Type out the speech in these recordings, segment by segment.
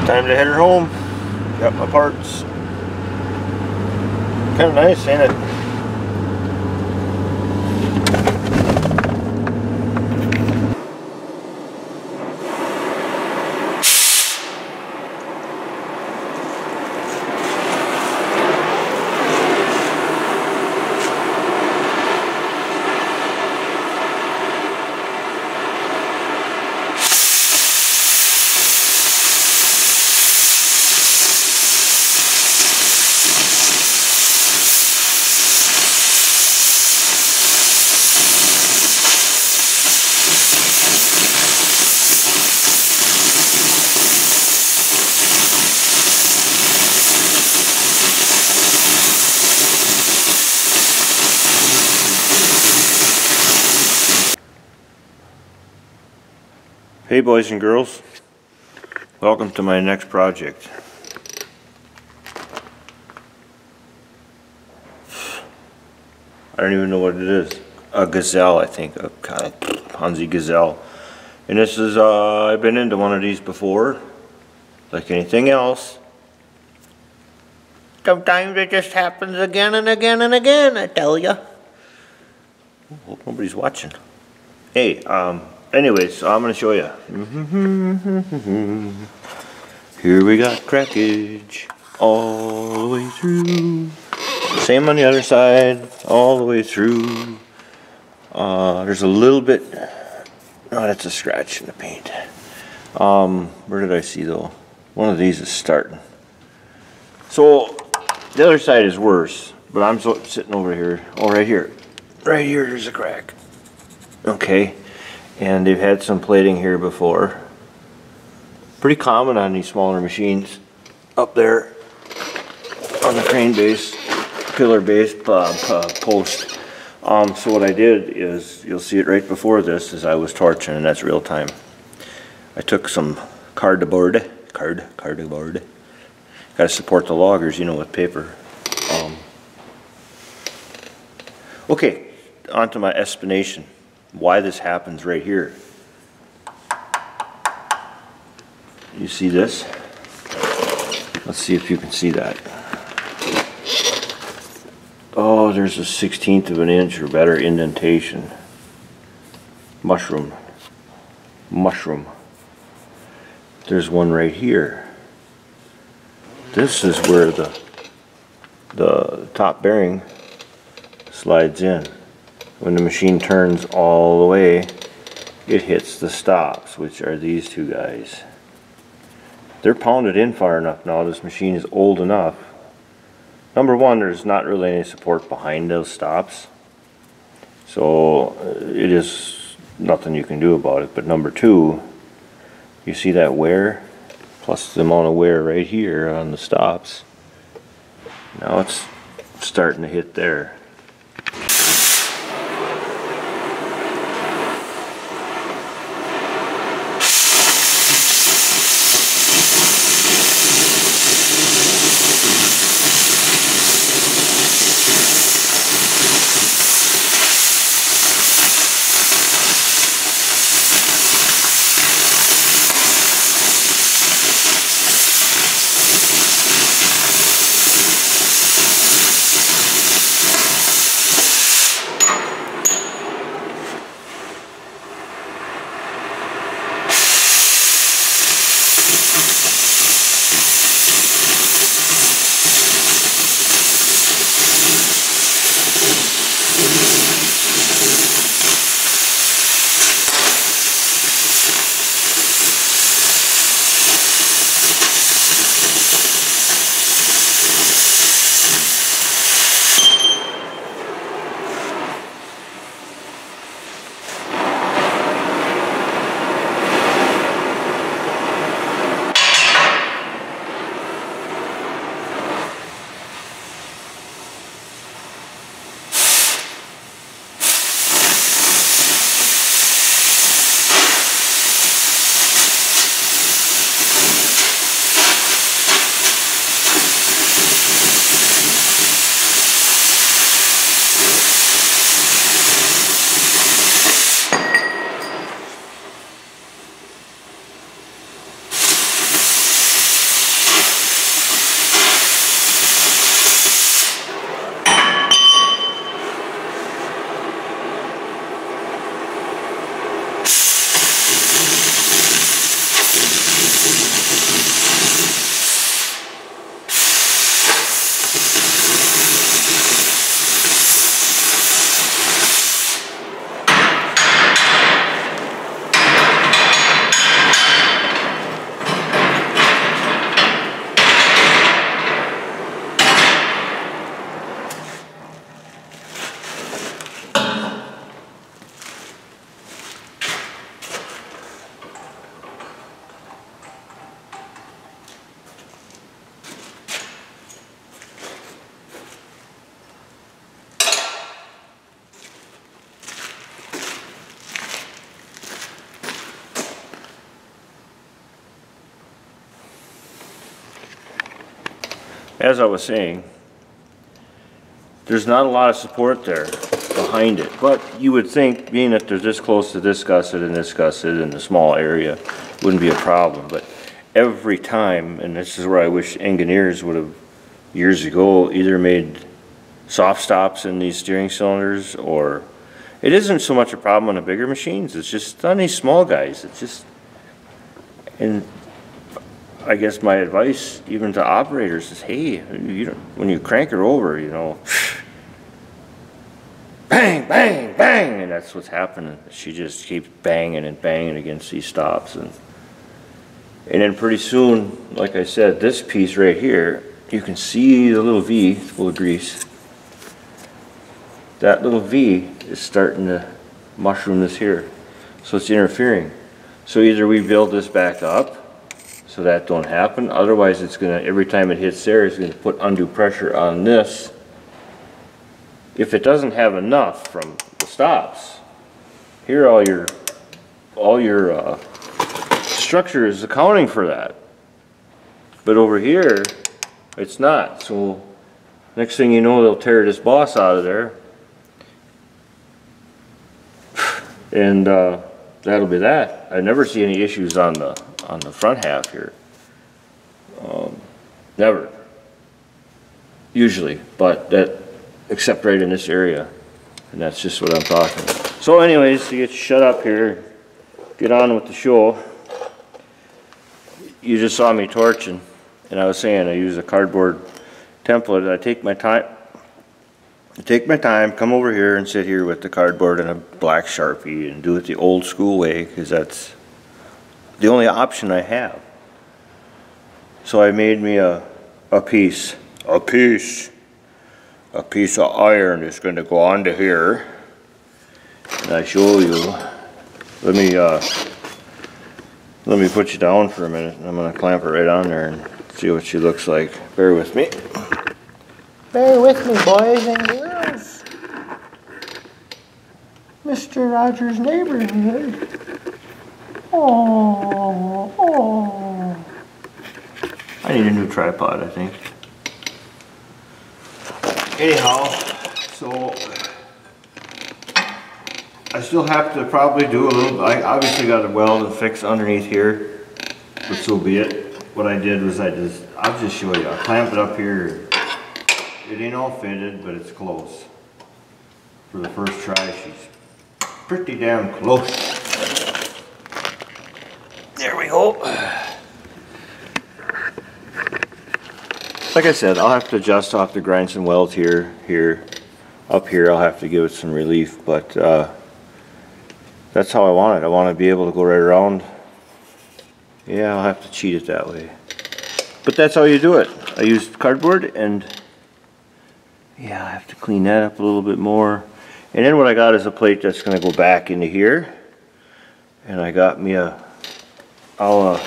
Time to head her home. Got my parts. Kind of nice, ain't it? Hey boys and girls, welcome to my next project. I don't even know what it is. A Gazelle, I think, a kind of Ponsse Gazelle. And this is, I've been into one of these before, like anything else. Sometimes it just happens again and again and again, I tell ya. Hope nobody's watching. Hey, anyways, so I'm going to show you. Here we got crackage all the way through. Same on the other side, all the way through. There's a little bit, oh, that's a scratch in the paint. Where did I see though? One of these is starting. So the other side is worse, but I'm sitting over here. Oh, right here. Right here, there's a crack. Okay. And they've had some plating here before. Pretty common on these smaller machines up there on the crane base, pillar base post. So what I did is, you'll see it right before this as I was torching, and that's real time. I took some cardboard. Gotta support the loggers, you know, with paper. Okay, on to my explanation. Why this happens right here. You see this? Let's see if you can see that. Oh, there's a 1/16 of an inch or better indentation. Mushroom. There's one right here. This is where the top bearing slides in. When the machine turns all the way, it hits the stops, which are these two guys. They're pounded in far enough now. This machine is old enough. Number one, there's not really any support behind those stops, so it is nothing you can do about it. But number two, you see that wear, plus the amount of wear right here on the stops. Now it's starting to hit there. as I was saying, there's not a lot of support there behind it, but you would think, being that they're this close to this gusset and this gusset in a small area, wouldn't be a problem. But every time, and this is where I wish engineers would have years ago either made soft stops in these steering cylinders, or it isn't so much a problem on the bigger machines, it's just on these small guys. It's just, and I guess my advice even to operators is, hey, you don't, when you crank her over, you know, bang, bang, bang, and that's what's happening. She just keeps banging and banging against these stops, and then pretty soon, like I said, this piece right here, you can see the little V full of grease. That little V is starting to mushroom this here, so it's interfering. So either we build this back up so that don't happen, otherwise it's gonna, every time it hits there, it's gonna put undue pressure on this. If it doesn't have enough from the stops, here all your structure is accounting for that. But over here, it's not. So next thing you know, they'll tear this boss out of there, and that'll be that. I never see any issues on the front half here. Never. Usually, but that, except right in this area, and that's just what I'm talking about. So anyways, to get you shut up here, get on with the show. You just saw me torching, and I was saying I use a cardboard template. I take my time, come over here and sit here with the cardboard and a black Sharpie and do it the old school way, because that's the only option I have. So I made me a piece of iron is going to go onto here, and I show you. Let me put you down for a minute, and I'm going to clamp it right on there and see what she looks like. Bear with me. Bear with me, boys and girls. Mr. Rogers' neighborhood. Oh. I need a new tripod, I think. Anyhow, so I still have to probably do a little, I obviously got a weld and fix underneath here, but so be it. What I did was I'll just show you. I clamp it up here. It ain't all fitted, but it's close. For the first try, she's pretty damn close. There we go. Like I said, I'll have to adjust, I'll have to grind some welds here, up here I'll have to give it some relief, but that's how I want it. I want to be able to go right around. Yeah, I'll have to cheat it that way. But that's how you do it. I used cardboard, and yeah, I have to clean that up a little bit more. And then what I got is a plate that's going to go back into here. And I got me a oh,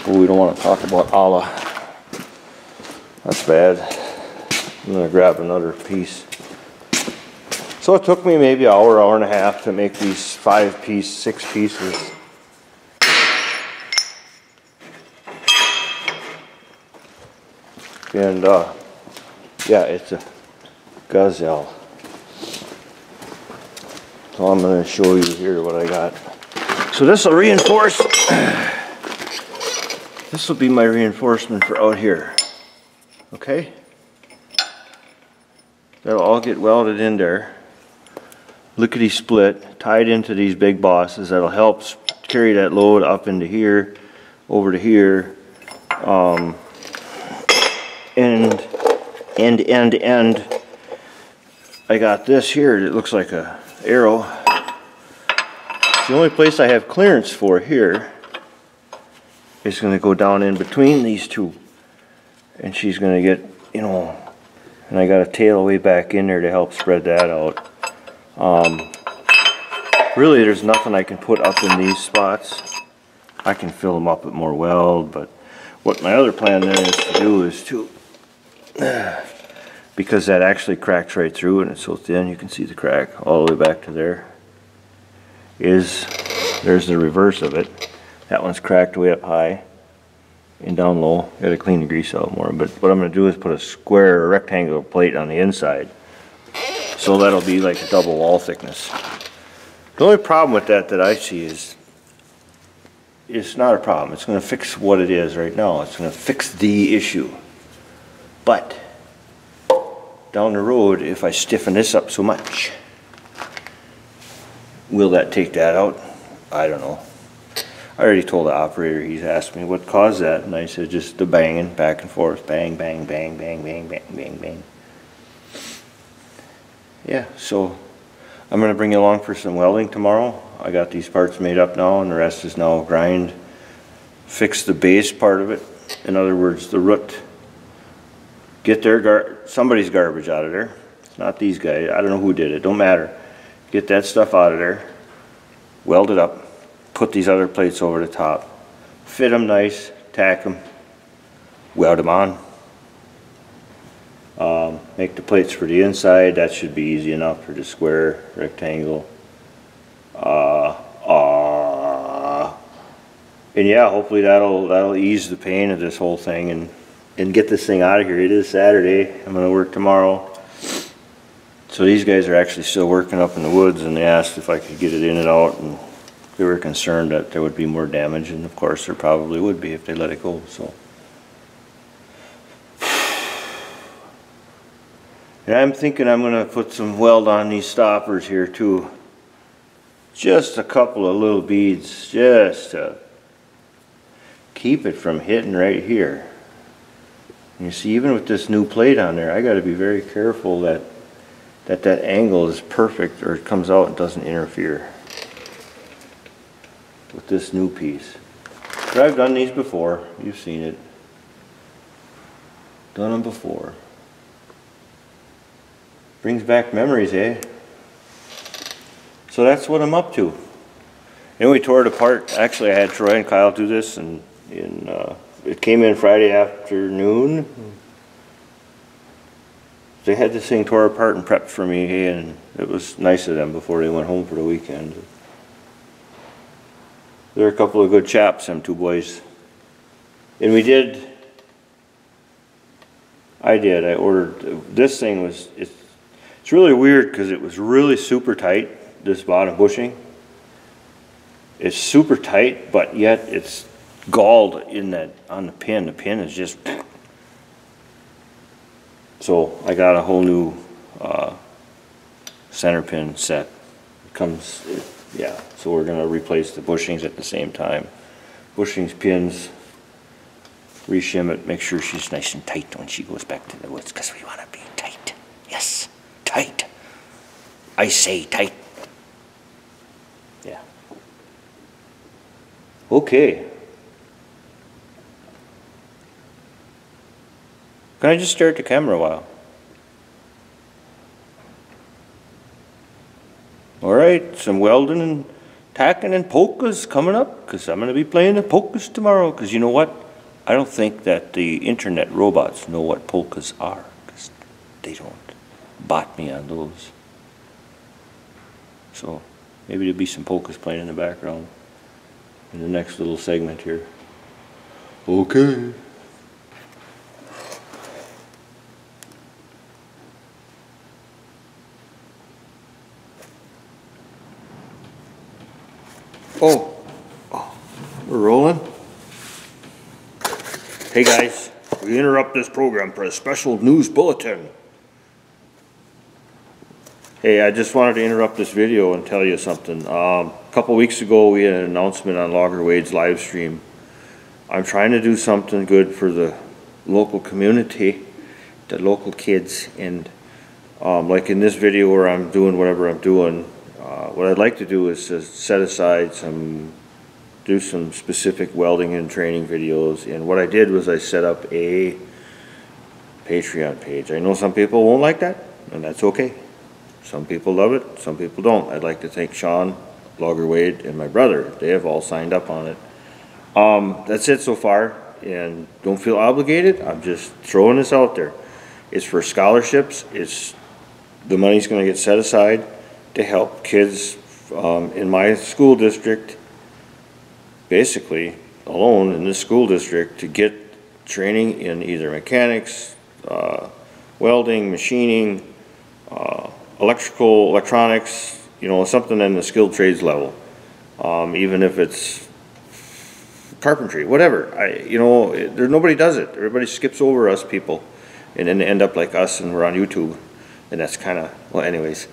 we don't want to talk about Allah. That's bad. I'm going to grab another piece. So it took me maybe an hour, hour and a half to make these 5-piece, 6 pieces. And yeah, it's a Gazelle. So I'm going to show you here what I got. So this will reinforce. This will be my reinforcement for out here. Okay? That'll all get welded in there. Lickety split, tied into these big bosses. That'll help carry that load up into here, over to here. And I got this here that looks like a arrow. It's the only place I have clearance for here. It's going to go down in between these two, and she's going to get, you know, and I got a tail way back in there to help spread that out. Really there's nothing I can put up in these spots. I can fill them up with more weld, but what my other plan then is to do is to, because that actually cracks right through and it's so thin, you can see the crack all the way back to there, there's the reverse of it. That one's cracked way up high. and down low. Gotta clean the grease out more, but what I'm gonna do is put a square rectangle plate on the inside. So that'll be like a double wall thickness. The only problem with that I see is, it's not a problem. It's gonna fix what it is right now. It's gonna fix the issue. But down the road, if I stiffen this up so much, will that take that out? I don't know. I already told the operator, he's asked me what caused that, and I said just the banging back and forth, bang, bang, bang, bang, bang, bang, bang, bang. Yeah, so I'm gonna bring you along for some welding tomorrow. I got these parts made up now, and the rest is now grind, fix the base part of it. In other words, the root. Get somebody's garbage out of there. It's not these guys. I don't know who did it. Don't matter. Get that stuff out of there. Weld it up. Put these other plates over the top. Fit them nice. Tack them. Weld them on. Make the plates for the inside. That should be easy enough for the square, rectangle. And yeah, hopefully that'll ease the pain of this whole thing and get this thing out of here. It is Saturday. I'm going to work tomorrow. So these guys are actually still working up in the woods, and they asked if I could get it in and out, and they were concerned that there would be more damage, and of course there probably would be if they let it go. So, and I'm thinking I'm going to put some weld on these stoppers here too. Just a couple of little beads, just to keep it from hitting right here. You see, even with this new plate on there, I got to be very careful that angle is perfect, or it comes out and doesn't interfere with this new piece. But I've done these before. You've seen it. Done them before. Brings back memories, eh? So that's what I'm up to. And we tore it apart. Actually, I had Troy and Kyle do this, and it came in Friday afternoon. They had this thing tore apart and prepped for me, and it was nice of them before they went home for the weekend. They're a couple of good chaps, them two boys. And I ordered, this thing was, it's really weird because it was really super tight, this bottom bushing. It's super tight, but yet it's galled in that, on the pin. The pin is just, so I got a whole new center pin set. It comes, yeah, so we're going to replace the bushings at the same time. Bushings, pins, reshim it, make sure she's nice and tight when she goes back to the woods, because we want to be tight. Yes, tight. I say tight. Yeah. Okay. Can I just stare at the camera a while? Alright, some welding and tacking and polkas coming up, because I'm going to be playing the polkas tomorrow. Because you know what? I don't think that the internet robots know what polkas are, because they don't bot me on those. So maybe there'll be some polkas playing in the background in the next little segment here. Okay. Oh, we're rolling. Hey guys, we interrupt this program for a special news bulletin. Hey, I just wanted to interrupt this video and tell you something. A couple weeks ago we had an announcement on Logger Wade's live stream. I'm trying to do something good for the local community, the local kids, and like in this video where I'm doing whatever I'm doing, what I'd like to do is to set aside do some specific welding and training videos. And what I did was I set up a Patreon page. I know some people won't like that, and that's okay. Some people love it, some people don't. I'd like to thank Sean, Logger Wade, and my brother. They have all signed up on it. That's it so far, and don't feel obligated. I'm just throwing this out there. It's for scholarships. The money's going to get set aside to help kids in my school district basically alone in this school district to get training in either mechanics, welding, machining, electrical, electronics, you know, something in the skilled trades level. Even if it's carpentry, whatever. You know, nobody does it. Everybody skips over us people and then they end up like us and we're on YouTube. And that's kind of, well, anyways.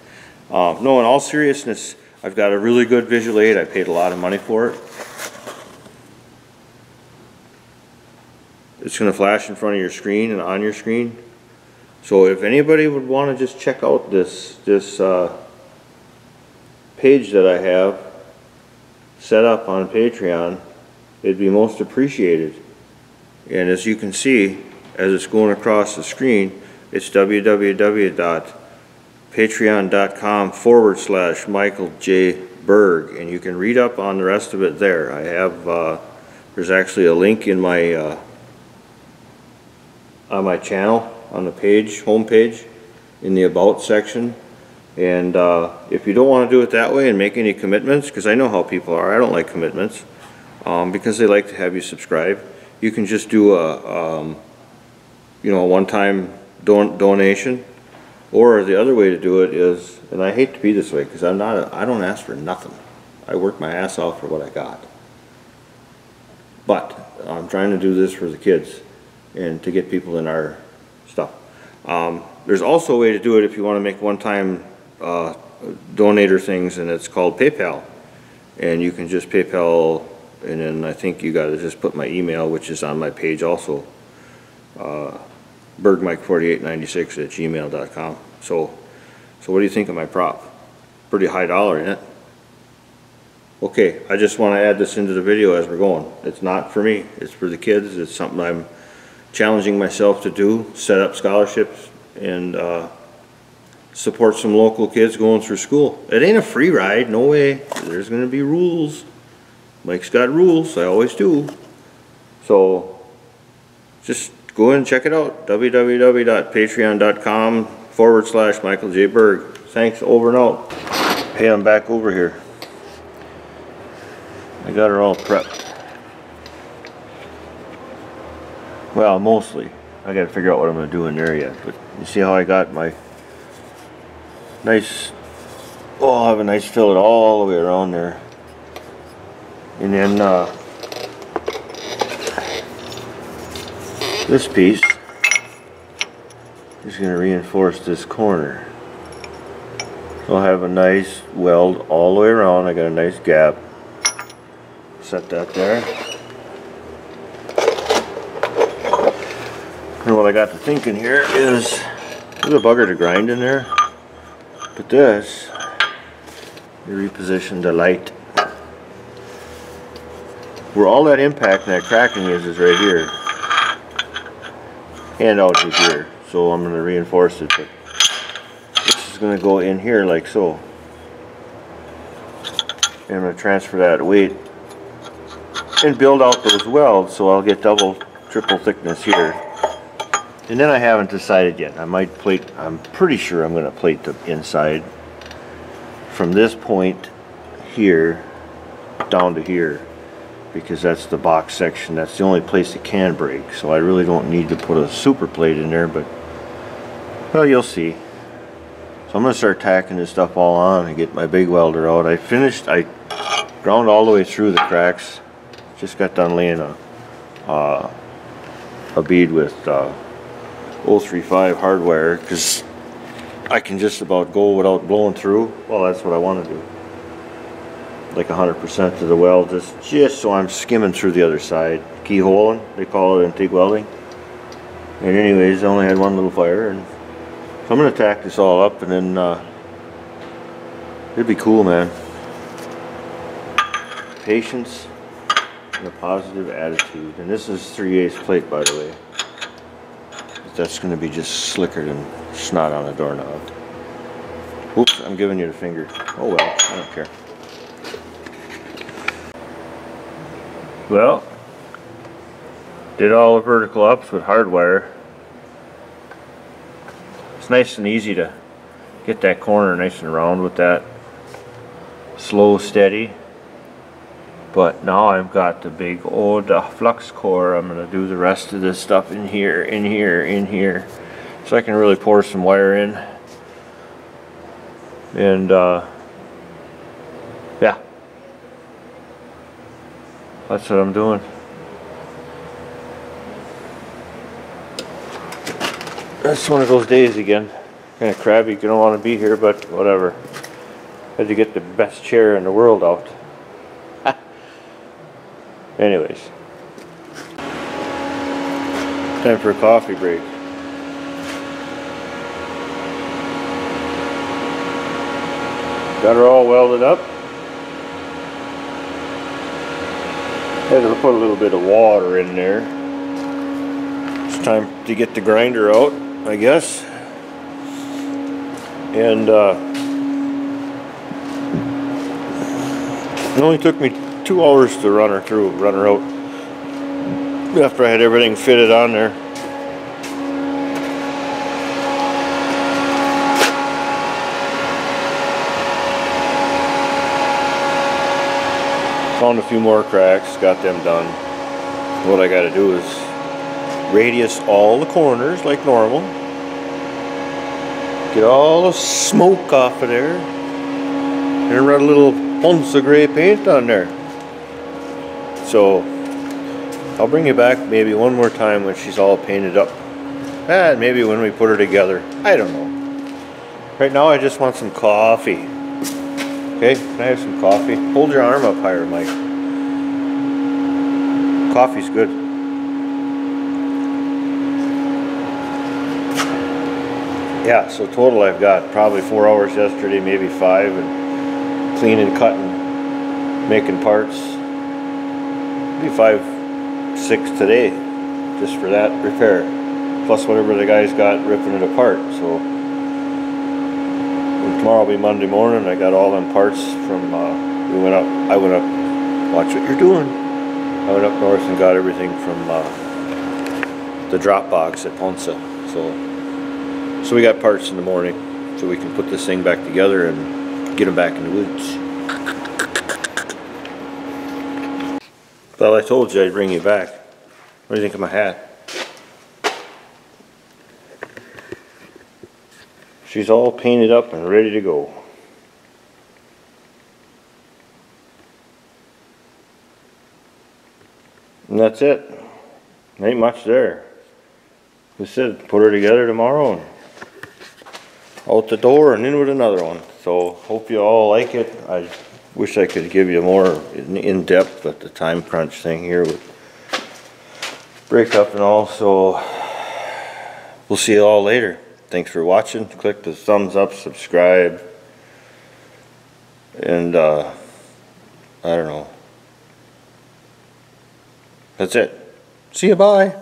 No, in all seriousness, I've got a really good visual aid. I paid a lot of money for it. It's going to flash in front of your screen and on your screen. So if anybody would want to just check out this page that I have set up on Patreon, it'd be most appreciated. And as you can see, as it's going across the screen, it's www.patreon.com/Michael J. Berg, and you can read up on the rest of it there. I have, there's actually a link in my, on my channel, on the page, home page, in the About section. And if you don't want to do it that way and make any commitments, because I know how people are, I don't like commitments, because they like to have you subscribe. You can just do a, you know, a one-time donation, or the other way to do it is, and I hate to be this way because I don't ask for nothing. I work my ass off for what I got. But I'm trying to do this for the kids and to get people in our stuff. There's also a way to do it if you want to make one-time donator things, and it's called PayPal. And you can just PayPal, and then I think you got to just put my email, which is on my page also, bergmike4896@gmail.com. So what do you think of my prop? Pretty high dollar, isn't it? Okay, I just want to add this into the video as we're going. It's not for me, it's for the kids. It's something I'm challenging myself to do, set up scholarships and support some local kids going through school. It ain't a free ride, no way. There's going to be rules. Mike's got rules, I always do. So just go ahead and check it out, www.patreon.com/Michael J. Berg. Thanks, over and out. Hey, I'm back over here. I got her all prepped. Well, mostly. I got to figure out what I'm going to do in there yet. But you see how I got my nice, oh, I'll have a nice fillet all the way around there. And then this piece is going to reinforce this corner. So I'll have a nice weld all the way around. I got a nice gap. Set that there. And what I got to thinking here is, there's a bugger to grind in there. But this, you reposition the light. Where all that impact and that cracking is right here. And out to here. So I'm going to reinforce it. But this is going to go in here like so. And I'm going to transfer that weight and build out those welds so I'll get double, triple thickness here. And then I haven't decided yet. I might plate, I'm pretty sure I'm going to plate the inside from this point here down to here, because that's the box section. That's the only place it can break. So I really don't need to put a super plate in there, but well, you'll see. So I'm going to start tacking this stuff all on and get my big welder out. I ground all the way through the cracks. Just got done laying a bead with 035 hardwire, because I can just about go without blowing through. Well, that's what I want to do. Like 100% of the weld, just so I'm skimming through the other side. Keyholing, they call it in TIG welding. And anyways, I only had one little fire, and so I'm going to tack this all up, and then it'd be cool, man. Patience and a positive attitude. And this is 3/8 plate, by the way. That's going to be just slicker than snot on a doorknob. Oops, I'm giving you the finger. Oh well, I don't care. Well, did all the vertical ups with hardwire. It's nice and easy to get that corner nice and round with that. Slow, steady. But now I've got the big old flux core. I'm going to do the rest of this stuff in here, in here, in here. So I can really pour some wire in. And yeah, that's what I'm doing. It's one of those days again. Kind of crabby, you don't want to be here, but whatever. Had to get the best chair in the world out. Anyways, time for a coffee break. Got her all welded up. Had to put a little bit of water in there. It's time to get the grinder out, I guess. And it only took me 2 hours to run her out. After I had everything fitted on there. Found a few more cracks, got them done. What I gotta do is radius all the corners like normal. Get all the smoke off of there. And run a little Ponsse gray paint on there. So I'll bring you back maybe one more time when she's all painted up. And maybe when we put her together. I don't know. Right now I just want some coffee. Okay, can I have some coffee? Hold your arm up higher, Mike. Coffee's good. Yeah, so total I've got probably 4 hours yesterday, maybe 5, and cleaning, cutting, making parts. Maybe 5, 6 today, just for that repair. Plus whatever the guys got ripping it apart. So tomorrow will be Monday morning. I got all them parts from, I went up, watch what you're doing. I went up north and got everything from the drop box at Ponsse. So we got parts in the morning, so we can put this thing back together and get them back in the woods. Well, I told you I'd bring you back. What do you think of my hat? She's all painted up and ready to go. And that's it. Ain't much there. We said put her together tomorrow and out the door and in with another one. So hope you all like it. I wish I could give you more in-depth, but the time crunch thing here would break up and all. So we'll see you all later. Thanks for watching. Click the thumbs up, subscribe, and I don't know. That's it. See you, bye.